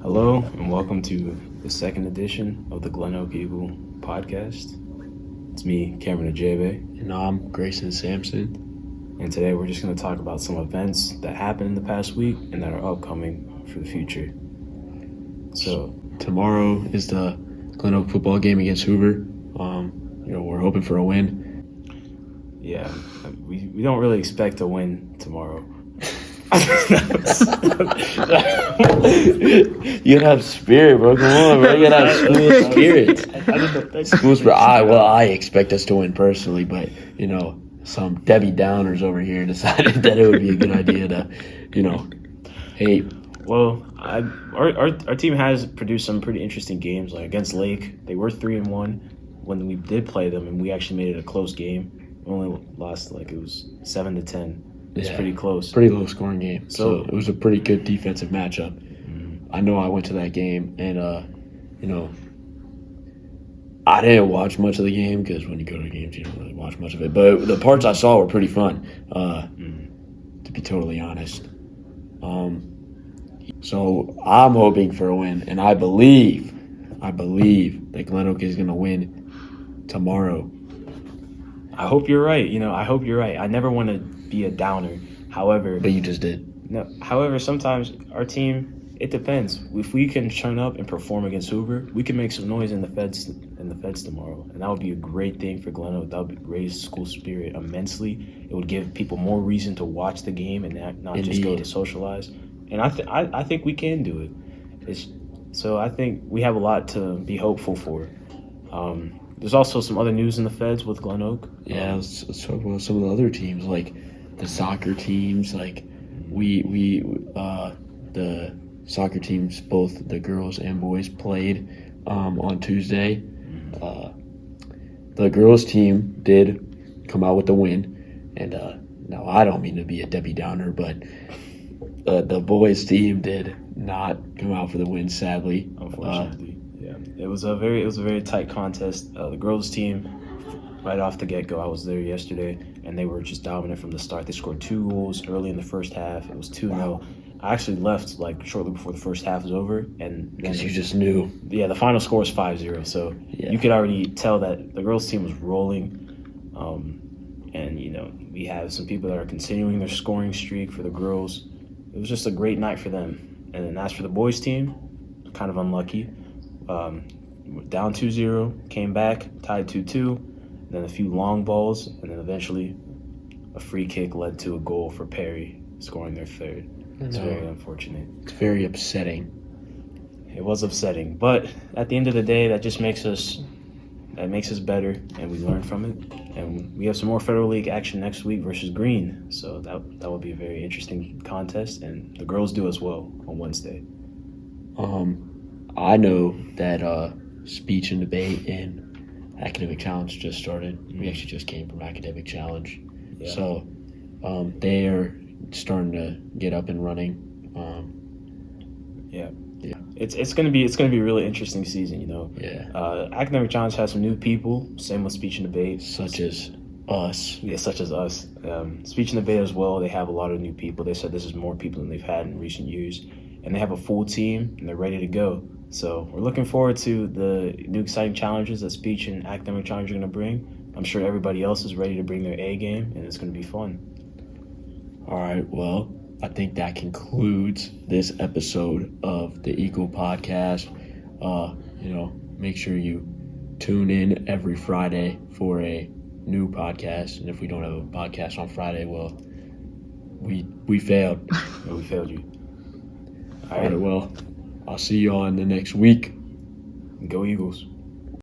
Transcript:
Hello, and welcome to the second edition of the GlenOak Eagle podcast. It's me, Cameron Ajebe. And I'm Grayson Sampson. And today we're just going to talk about some events that happened in the past week and that are upcoming for the future. So, tomorrow is the GlenOak football game against Hoover. We're hoping for a win. Yeah, we don't really expect to win tomorrow. You gotta have spirit, bro. Come on, bro. You gotta have school spirit. School spirit. I expect us to win personally, but some Debbie Downers over here decided that it would be a good idea to, hate. Well, our team has produced some pretty interesting games. Like against Lake, they were 3-1 when we did play them, and we actually made it a close game. We only lost it was 7-10. It's pretty close. Pretty low scoring game. So it was a pretty good defensive matchup. Mm-hmm. I know I went to that game and, I didn't watch much of the game because when you go to games, you don't really watch much of it. But the parts I saw were pretty fun, to be totally honest. So I'm hoping for a win, and I believe that GlenOak is going to win tomorrow. I hope you're right. I hope you're right. I never want to be a downer. However, but you just did. No. However, sometimes our team, it depends. If we can turn up and perform against Hoover, we can make some noise in the feds tomorrow, and that would be a great thing for GlenOak. That would raise school spirit immensely. It would give people more reason to watch the game and not just go to socialize. And I think we can do it. So I think we have a lot to be hopeful for. There's also some other news in the feds with GlenOak. Yeah, let's talk about some of the other teams, like the soccer teams. Like the soccer teams, both the girls and boys, played on Tuesday. The girls team did come out with the win, and now I don't mean to be a Debbie Downer, but the boys team did not come out for the win, sadly. Unfortunately. It was a very tight contest. The girls' team, right off the get-go, I was there yesterday, and they were just dominant from the start. They scored 2 goals early in the first half. It was 2-0. Wow. I actually left shortly before the first half was over, and because you just knew. Yeah, the final score was 5-0. So you could already tell that the girls' team was rolling. And we have some people that are continuing their scoring streak for the girls. It was just a great night for them. And then as for the boys' team, kind of unlucky. Down 2-0, came back, tied 2-2, then a few long balls, and then eventually a free kick led to a goal for Perry, scoring their third. It's very unfortunate. It's very upsetting. It was upsetting, but at the end of the day, that just makes us better, and we learn from it. And we have some more Federal League action next week versus Green, so that will be a very interesting contest, and the girls do as well on Wednesday. I know that speech and debate and academic challenge just started. We actually just came from academic challenge, so they are starting to get up and running. It's gonna be a really interesting season. Academic challenge has some new people. Same with speech and debate, such as us. Yeah, such as us. Speech and debate as well. They have a lot of new people. They said this is more people than they've had in recent years, and they have a full team and they're ready to go. So we're looking forward to the new exciting challenges that speech and academic challenge are going to bring. I'm sure everybody else is ready to bring their A game, and it's going to be fun. All right, well, I think that concludes this episode of the Eagle Podcast. Make sure you tune in every Friday for a new podcast. And if we don't have a podcast on Friday, well, we failed. We failed you. All right, well, I'll see you on the next week. Go Eagles.